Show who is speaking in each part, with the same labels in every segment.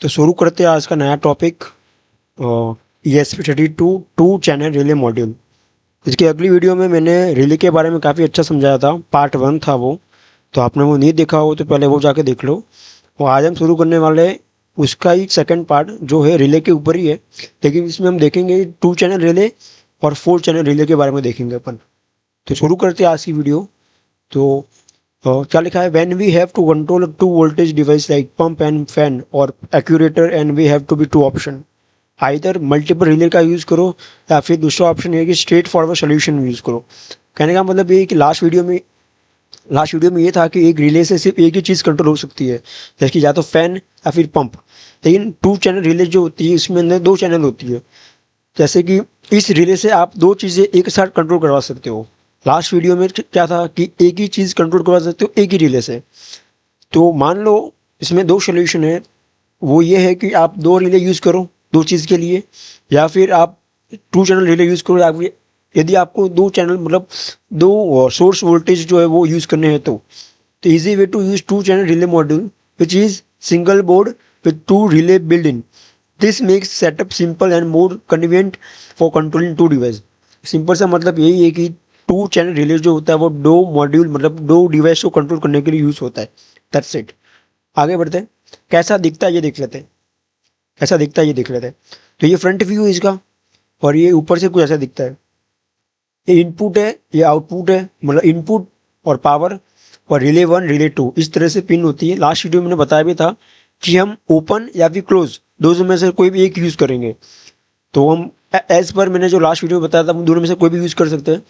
Speaker 1: तो शुरू करते हैं आज का नया topic ESP32 two channel relay module. इसकी अगली वीडियो में मैंने रिले के बारे में काफ़ी अच्छा समझाया था, पार्ट 1 था वो। तो आपने वो नहीं देखा हो तो पहले वो जाके देख लो। और आज हम शुरू करने वाले उसका ही सेकंड पार्ट जो है रिले के ऊपर ही है, लेकिन इसमें हम देखेंगे 2 चैनल रिले और 4 चैनल रिले के बारे में देखेंगे अपन। तो शुरू करते हैं आज की वीडियो। तो क्या लिखा है, when we have to control two voltage device like pump and fan और actuator and we have to be two option, either multiple relay का यूज़ करो या फिर दूसरा ऑप्शन है कि स्ट्रेट फॉरवर्ड सोल्यूशन यूज़ करो। कहने का मतलब ये है कि लास्ट वीडियो में ये था कि एक रिले से सिर्फ एक ही चीज़ कंट्रोल हो सकती है, जैसे कि या तो फैन या फिर पंप। लेकिन 2 चैनल रिले जो होती है इसमें अंदर 2 चैनल होती है, जैसे कि इस रिले से आप 2 चीज़ें एक साथ कंट्रोल करवा सकते हो। लास्ट वीडियो में क्या था कि एक ही चीज़ कंट्रोल करवा सकते हो एक ही रिले से। तो मान लो इसमें 2 सोल्यूशन है, वो ये है कि आप 2 रिले यूज़ करो 2 चीज़ के लिए, या फिर आप 2 चैनल रिले यूज़ करो। या फिर यदि आपको 2 चैनल मतलब 2 सोर्स वोल्टेज जो है वो यूज़ करने हैं तो easy way to use 2 channel relay module which is single board with 2 relay build in. This makes setup simple and more convenient for controlling 2 device. Simple सा मतलब यही है कि 2 चैनल रिले जो होता है वो 2 मॉड्यूल मतलब 2 डिवाइस को कंट्रोल करने के लिए यूज़ होता है। That's it. आगे बढ़ते हैं, कैसा दिखता है ये देख लेते हैं। कैसा दिखता है ये देख लेते हैं। तो ये फ्रंट व्यू है इसका, और ये ऊपर से कुछ ऐसा दिखता है। ये इनपुट है, ये आउटपुट है, मतलब इनपुट और पावर, और रिले 1 रिले 2 इस तरह से पिन होती है। लास्ट वीडियो में मैंने बताया भी था कि हम ओपन या फिर क्लोज दोनों में से कोई भी एक यूज़ करेंगे। तो हम एज पर मैंने जो लास्ट वीडियो में बताया था हम दोनों में से कोई भी यूज़ कर सकते हैं।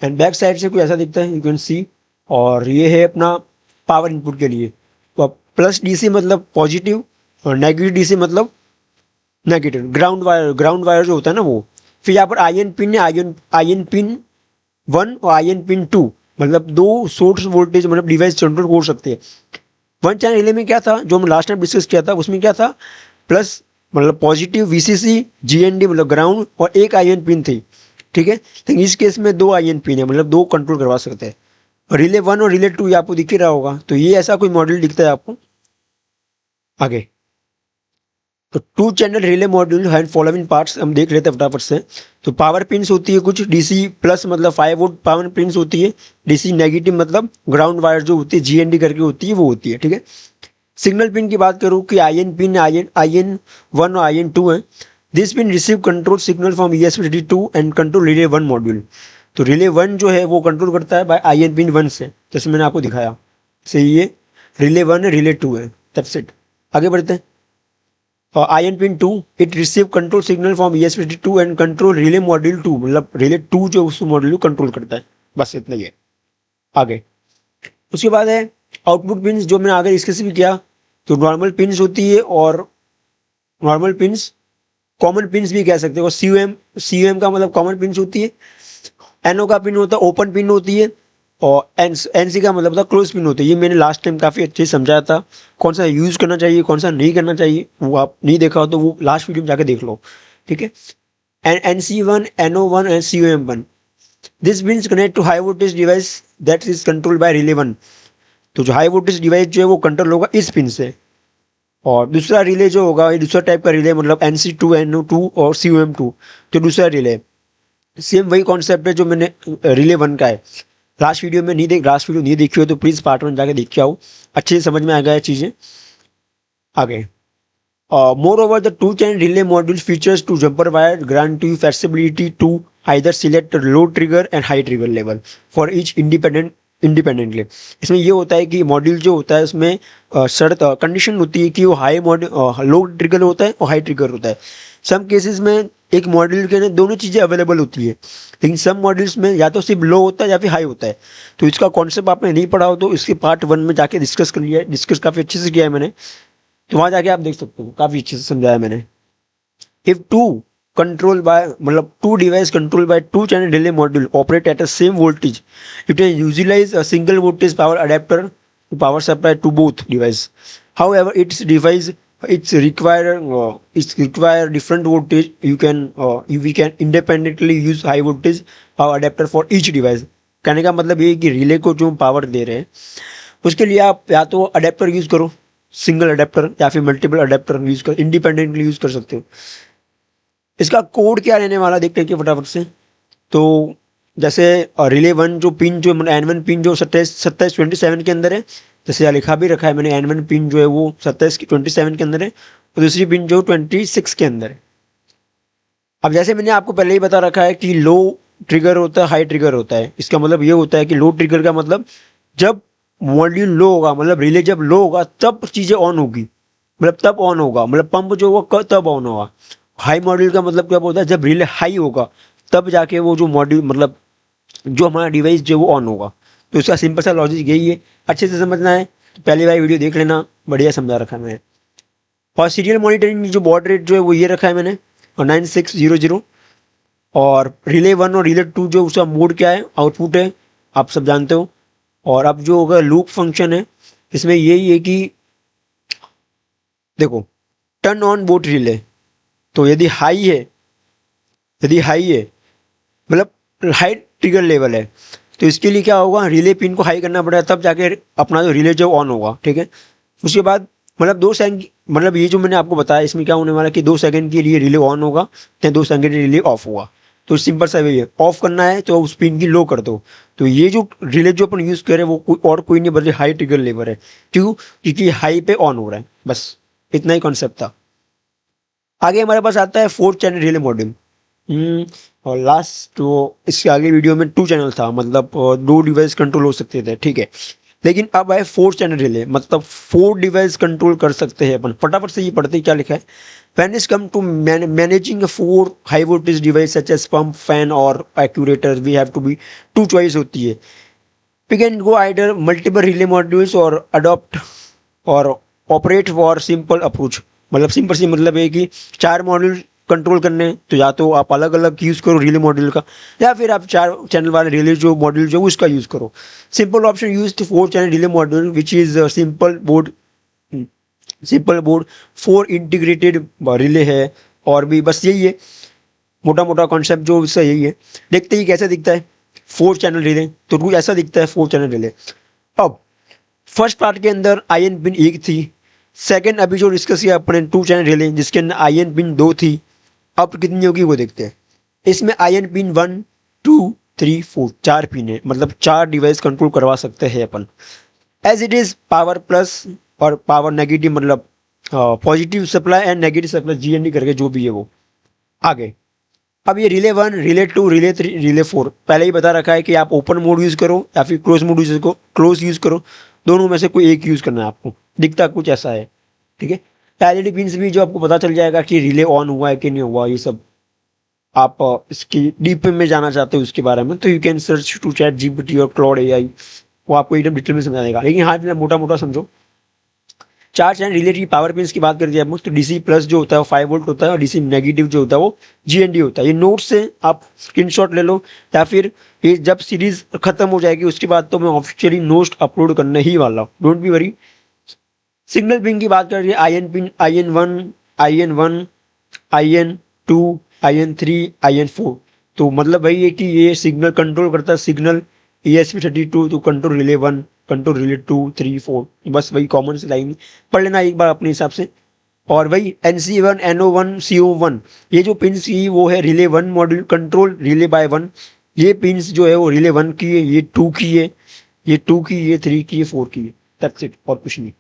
Speaker 1: एंड बैक साइड से कुछ ऐसा दिखता है, यू कैन सी। और ये है अपना पावर इनपुट के लिए। तो प्लस DC मतलब पॉजिटिव और नेगेटिव DC मतलब नेगेटिव। ग्राउंड वायर जो होता है ना वो। फिर यहाँ पर आईएन पिन है, आईएन पिन 1 और आईएन पिन 2 मतलब 2 सोर्स वोल्टेज मतलब डिवाइस कंट्रोल कर सकते हैं। 1 चैनल रिले में क्या था जो हम लास्ट टाइम डिस्कस किया था, उसमें क्या था, प्लस मतलब पॉजिटिव VCC GND मतलब ग्राउंड और एक आईएन पिन थी। ठीक है, लेकिन इस केस में 2 आईएन पिन है मतलब 2 कंट्रोल करवा सकते हैं। रिले 1 और रिले 2 ये आपको दिख ही रहा होगा। तो ये ऐसा कोई मॉडल दिखता है आपको आगे। तो 2 channel relay module hand following parts हम देख लेते हैं फटाफट से। तो पावर पिन्स होती है कुछ, DC प्लस मतलब 5 वोल्ट पावर पिन्स होती है, DC नेगेटिव मतलब ग्राउंड वायर जो होती है GND करके होती है वो होती है। ठीक है, सिग्नल पिन की बात करूँ कि आईएन पिन आईएन 1 और आईएन 2 है। This pin receive control signal from ESP32 and control relay 1 module. तो रिले 1 जो है वो कंट्रोल करता है बाय आईएन पिन 1 से, जैसे मैंने आपको दिखाया। सही, ये रिले 1 है, रिले 2 है। That's it. आगे बढ़ते हैं। और IN pin 2 it receive control signal from ESP32 and control relay module 2 मतलब रिले 2 जो उस मॉड्यूल को कंट्रोल करता है। बस इतना ही है। आगे उसके बाद है आउटपुट पिन्स, जो मैंने आगे डिस्कस भी किया। तो नॉर्मल पिन्स होती है, और नॉर्मल पिन्स कॉमन पिन्स भी कह सकते हो। COM का मतलब कॉमन पिन्स होती है। NO का पिन होता है ओपन पिन होती है, और NC का मतलब होता है क्लोज पिन होती है। ये मैंने लास्ट टाइम काफ़ी अच्छे से समझाया था, कौन सा यूज़ करना चाहिए कौन सा नहीं करना चाहिए। वो आप नहीं देखा हो तो वो लास्ट वीडियो में जाके देख लो। ठीक है, NC1 NO1 and COM1 this pins connect to high voltage device that is controlled by relay 1। तो जो हाई वोल्टेज डिवाइस जो है वो कंट्रोल होगा इस पिन से। और दूसरा रिले जो होगा ये दूसरा टाइप का रिले मतलब NC2 NO2 और COM2 जो दूसरा रिले। सेम वही कॉन्सेप्ट है जो मैंने रिले 1 का है। लास्ट वीडियो नहीं देखी हो तो प्लीज़ पार्ट 1 जाके देख के आओ, अच्छे से समझ में आ गया चीज़ें। आगे more over the 2 channel relay module features two jumper wire grant you flexibility to either select low trigger and high trigger level for each independently. इसमें ये होता है कि मॉड्यूल जो होता है उसमें शर्त कंडीशन होती है कि वो लो ट्रिगर होता है और हाई ट्रिगर होता है। सम केसेस में एक मॉड्यूल के अंदर दोनों चीज़ें अवेलेबल होती है, लेकिन सब मॉड्यूल्स में या तो सिर्फ लो होता है या फिर हाई होता है। तो इसका कॉन्सेप्ट आपने नहीं पढ़ा हो तो इसके पार्ट 1 में जाके डिस्कस काफ़ी अच्छे से किया है मैंने। तो वहाँ जाके आप देख सकते हो, काफ़ी अच्छे से समझाया मैंने। If two device controlled by 2 channel relay module operate at the same voltage, you can utilize a single voltage power adapter to power supply to both device. However, it's require different voltage. We can independently use high voltage power adapter for each device. कहने का मतलब ये है कि relay को जो power दे रहे हैं उसके लिए आप या तो अडेप्टर यूज़ करो सिंगल अडेप्टर या फिर मल्टीपल अडेप्टर यूज कर इंडिपेंडेंटली यूज कर सकते हो। इसका कोड क्या रहने वाला देखते हैं कि फटाफट से। तो जैसे रिले वन जो पिन जो N1 पिन जो 27 के अंदर है, जैसे यहाँ लिखा भी रखा है मैंने, N1 पिन जो है वो 27 के अंदर है और दूसरी पिन जो 26 के अंदर है। अब जैसे मैंने आपको पहले ही बता रखा है कि लो ट्रिगर होता है, हाई ट्रिगर होता है। इसका मतलब ये होता है कि लो ट्रिगर का मतलब जब मॉड्यूल लो होगा, मतलब रिले जब लो होगा तब चीज़ें ऑन होगी, मतलब तब ऑन होगा, मतलब पंप जो होगा तब ऑन होगा। हाई मॉड्यूल का मतलब क्या होता है, जब रिले हाई होगा तब जाके वो जो मॉड्यूल मतलब जो हमारा डिवाइस जो वो ऑन होगा। तो इसका सिंपल सा लॉजिक यही है, अच्छे से समझना है तो पहली बार वीडियो देख लेना, बढ़िया समझा रखा है मैंने। और सीरियल मॉनिटरिंग जो बॉड रेट जो है वो ये रखा है मैंने, और 9600। और रिले वन और रिले टू जो उसका मोड क्या है, आउटपुट है, आप सब जानते हो। और अब जो होगा लूप फंक्शन है, इसमें यही है कि देखो टर्न ऑन बोट रिले, तो यदि हाई है मतलब हाई ट्रिगर लेवल है, तो इसके लिए क्या होगा, रिले पिन को हाई करना पड़ेगा तब जाके अपना जो रिले जो ऑन होगा, ठीक है। उसके बाद मतलब 2 सेकंड, मतलब ये जो मैंने आपको बताया इसमें क्या होने वाला है कि 2 सेकंड के लिए रिले ऑन होगा या 2 सेकंड के लिए रिले ऑफ होगा। तो सिंपल सा वही है, ऑफ करना है तो उस पिन की लो कर दो। तो ये जो रिले जो अपन यूज़ करें वो कोई नहीं बल्कि हाई ट्रिगर लेवल है। क्यों? क्योंकि हाई पे ऑन हो रहा है, बस इतना ही कॉन्सेप्ट था। आगे हमारे पास आता है 4 चैनल रिले मॉड्यूल। और लास्ट तो इसके आगे वीडियो में 2 चैनल था, मतलब 2 डिवाइस कंट्रोल हो सकते थे, ठीक है। लेकिन अब आए 4 चैनल रिले, मतलब 4 डिवाइस कंट्रोल कर सकते हैं अपन। फटाफट से ये पढ़ते क्या लिखा है। When it's come to managing a 4 high voltage device such as pump, fan और actuator, we have to be 2 choice होती है। We can go either multiple relay modules और adopt और ऑपरेट फॉर सिंपल अप्रोच। मतलब simple सी मतलब है कि 4 module control करने हैं, तो या तो आप अलग अलग यूज़ करो रिले मॉड्यूल का, या फिर आप 4 चैनल वाले रिले जो मॉड्यूल जो उसका यूज़ करो। Simple option use 4 channel relay module which is simple board 4 integrated relay है। और भी बस यही है मोटा मोटा कॉन्सेप्ट जो इसका यही है। देखते ही कैसा दिखता है 4 चैनल रिले, तो कुछ ऐसा दिखता है 4 चैनल रिले। अब फर्स्ट पार्ट के अंदर आई एन पिन 1 थी। सेकंड अभी जो डिस्कस किया अपने 2 चैनल रिले जिसके अंदर आई एन पिन 2 थी, अब कितनी होगी वो देखते हैं। इसमें आई एन पिन 1 2 3 4 4 पिन है, मतलब 4 डिवाइस कंट्रोल करवा सकते हैं अपन। As it is power plus और पावर नेगेटिव, मतलब positive supply and negative supply GND करके जो भी है वो। आगे अब ये रिले 1 रिले 2 रिले 3 रिले 4 पहले ही बता रखा है कि आप ओपन मोड यूज़ करो या फिर क्लोज यूज़ करो, दोनों में से कोई एक यूज़ करना है आपको। दिखता कुछ ऐसा है, ठीक है। एलईडी पिन्स भी जो आपको पता चल जाएगा कि रिले ऑन हुआ है कि नहीं हुआ, ये सब आप इसकी डीप में जाना चाहते हो उसके बारे में तो you can search to chat GPT और क्लाउड AI, वो आपको एकदम डिटेल में समझा देगा। लेकिन हाँ मोटा मोटा समझो। 4 चैनल रिले की पावर पिन्स की बात कर दिया तो DC प्लस जो होता है वो 5 वोल्ट होता है और DC नेगेटिव जो होता है वो GND होता है। ये नोट से आप स्क्रीनशॉट ले लो, या फिर ये जब सीरीज खत्म हो जाएगी उसके बाद तो मैं ऑफिशियली नोट अपलोड करने ही वाला हूँ, don't be worry. Signal pin की बात कर रही है, IN pin IN1 IN2 IN3 IN4। तो मतलब वही है कि ये सिग्नल कंट्रोल करता है, सिग्नल ESP32 तो कंट्रोल रिले 1 कंट्रोल रिले 2 3 4, बस वही कॉमन से लाइन पढ़ लेना एक बार अपने हिसाब से। और वही NC1 NO1 CO1 ये जो पिन्स की वो है relay 1 module control relay by 1। ये पिन्स जो है वो रिले 1 की है, ये 2 की है, ये 2 की, ये 3 की, ये 4 की है, दैट्स इट और कुछ नहीं।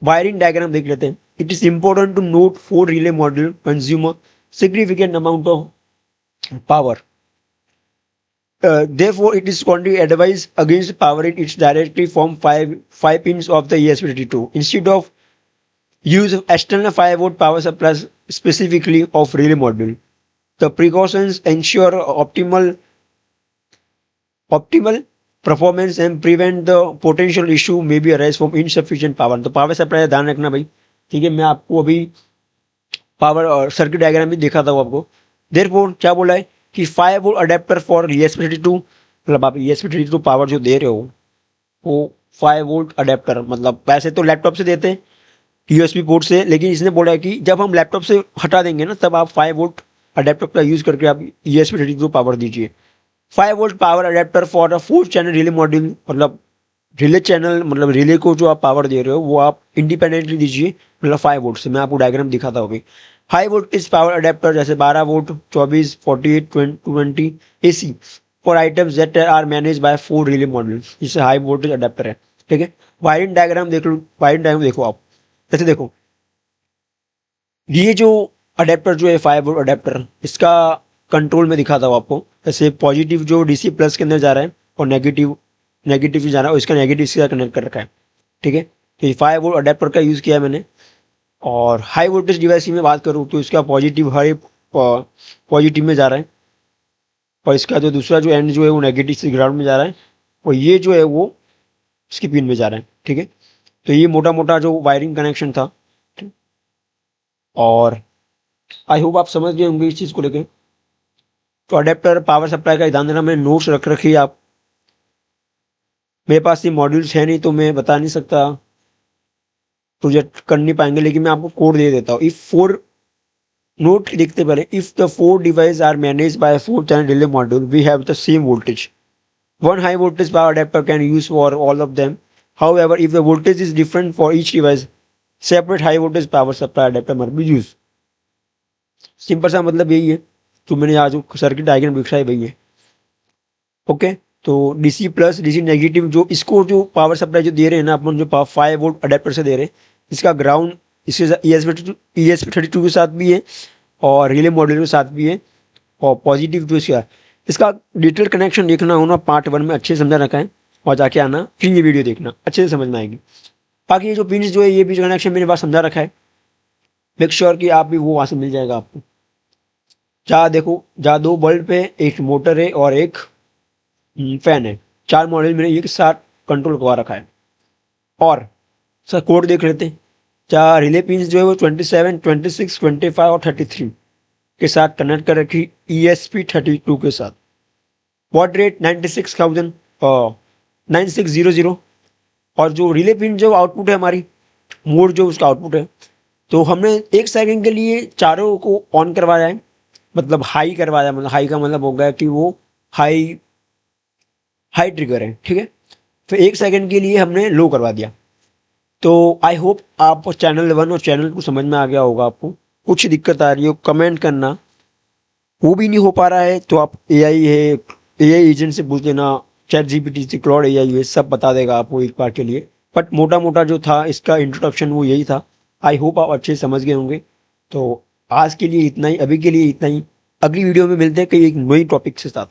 Speaker 1: वायरिंग डायग्राम देख लेते हैं। It is important to note 4 relay module consumer significant amount of power. Therefore, it is strongly advised against powering it directly from 5 pins of the ESP32 instead of use of external 5-volt power supply specifically of relay module. The precautions ensure optimal performance and prevent the potential issue may be arise from insufficient power। तो power supply ध्यान रखना भाई, ठीक है। मैं आपको अभी power और सर्किट डायग्राम भी दिखाता हूँ आपको। देयरफॉर क्या बोला है कि 5 वोल्ट अडेप्टर फॉर ESP32, मतलब आप ESP32 पावर जो दे रहे हो वो 5 वोल्ट अडेप्टर, मतलब वैसे तो लैपटॉप से देते हैं USB पोर्ट से, लेकिन इसने बोला है कि जब हम लैपटॉप से हटा देंगे ना तब आप 5 वोल्ट अडेप्टर का यूज़ करके आप ESP32 पावर दीजिए। 5 volt power adapter for a 4 channel relay module, मतलब रिले चैनल मतलब रिले को जो आप पावर दे रहे हो वो आप इंडिपेंडेंटली दीजिए, मतलब 5 वोल्ट से। मैं आपको डायग्राम दिखाता हूँ अभी। हाई वोल्टेज पावर अडेप्टर जैसे 12 volt, 24, 48, 20 AC for items that are manage by 4 relay module, जिससे हाई वोल्टेज अडेप्टर है। ठीक है, वायरिंग डायग्राम देख लो, वायरिंग डायग्राम देखो आप। जैसे देखो ये जो अडेप्टर जो है 5 वोल्ट अडेप्टर, इसका कंट्रोल में दिखाता हूँ आपको। जैसे पॉजिटिव जो डीसी प्लस के अंदर जा रहा है और नेगेटिव नेगेटिव से जा रहा है, और इसका नेगेटिव से कनेक्ट कर रखा है। ठीक है, तो ये 5 वोल्ट अडेप्टर का यूज़ किया है मैंने। और हाई वोल्टेज डिवाइस की मैं बात करूँ तो इसका पॉजिटिव हाई पॉजिटिव में जा रहा है, और इसका जो दूसरा जो एंड जो है वो नेगेटिव से ग्राउंड में जा रहा है, और ये जो है वो इसकी पिन में जा रहा है। ठीक है, तो ये मोटा मोटा जो वायरिंग कनेक्शन था। और आई होप आप समझ गए होंगे इस चीज़ को लेकर। तो अडेप्टर पावर सप्लाई का ध्यान देना, मैंने नोट्स रख रखी है आप। मेरे पास ये मॉड्यूल्स है नहीं तो मैं बता नहीं सकता, प्रोजेक्ट कर नहीं पाएंगे, लेकिन मैं आपको कोड दे देता हूँ। इफ फोर नोट लिखते पहले, if the 4 device are manage by 4 channel relay module we have the same voltage, one high voltage power adapter can use for all of them. However, if the voltage is different for each device, separate high voltage power supply adapter must be used. Simple सा मतलब यही है जो मैंने आज circuit diagram दिखाई वही है। ओके, तो डीसी प्लस डीसी नेगेटिव जो इसको जो पावर सप्लाई जो दे रहे हैं ना अपन, जो 5 वोल्ट अडेप्टर से दे रहे हैं, इसका ग्राउंड इसके ESP32 के साथ भी है और रिले मॉड्यूल के साथ भी है। और पॉजिटिव जो इसका इसका डिटेल कनेक्शन देखना हो ना, पार्ट 1 में अच्छे से समझा रखा है, और जाके आना फिर ये वीडियो देखना, अच्छे से समझ में आएगी। बाकी ये जो पिन जो है ये भी जो कनेक्शन मेरे पास समझा रखा है, मेक श्योर कि आप भी वो वहाँ से मिल जाएगा आपको। जहाँ देखो, जहाँ 2 बल्ब पे, एक मोटर है और एक फैन है, 4 मॉडल मैंने एक साथ कंट्रोल करवा रखा है। और सर कोड देख लेते हैं। जहाँ रिले पिन जो है वो 27, 26, 25 और 33 के साथ कनेक्ट कर रखी ESP32 के साथ। What rate 96,000 9600। और जो रिले पिन जो आउटपुट है हमारी, मोड जो उसका आउटपुट है, तो हमने 1 सेकंड के लिए चारों को ऑन करवाया है, मतलब हाई करवाया। मतलब हाई का मतलब हो गया कि वो हाई हाई ट्रिगर है। ठीक है, फिर 1 सेकंड के लिए हमने लो करवा दिया। तो आई होप आप चैनल 1 और चैनल 2 समझ में आ गया होगा। आपको कुछ दिक्कत आ रही हो कमेंट करना, वो भी नहीं हो पा रहा है तो आप AI है, AI एजेंट से पूछ लेना, ChatGPT से, क्लॉड AI है, सब बता देगा आपको एक बार के लिए। बट मोटा मोटा जो था इसका इंट्रोडक्शन वो यही था। आई होप आप अच्छे से समझ गए होंगे। तो आज के लिए इतना ही, अभी के लिए इतना ही। अगली वीडियो में मिलते हैं कई एक नई टॉपिक के साथ।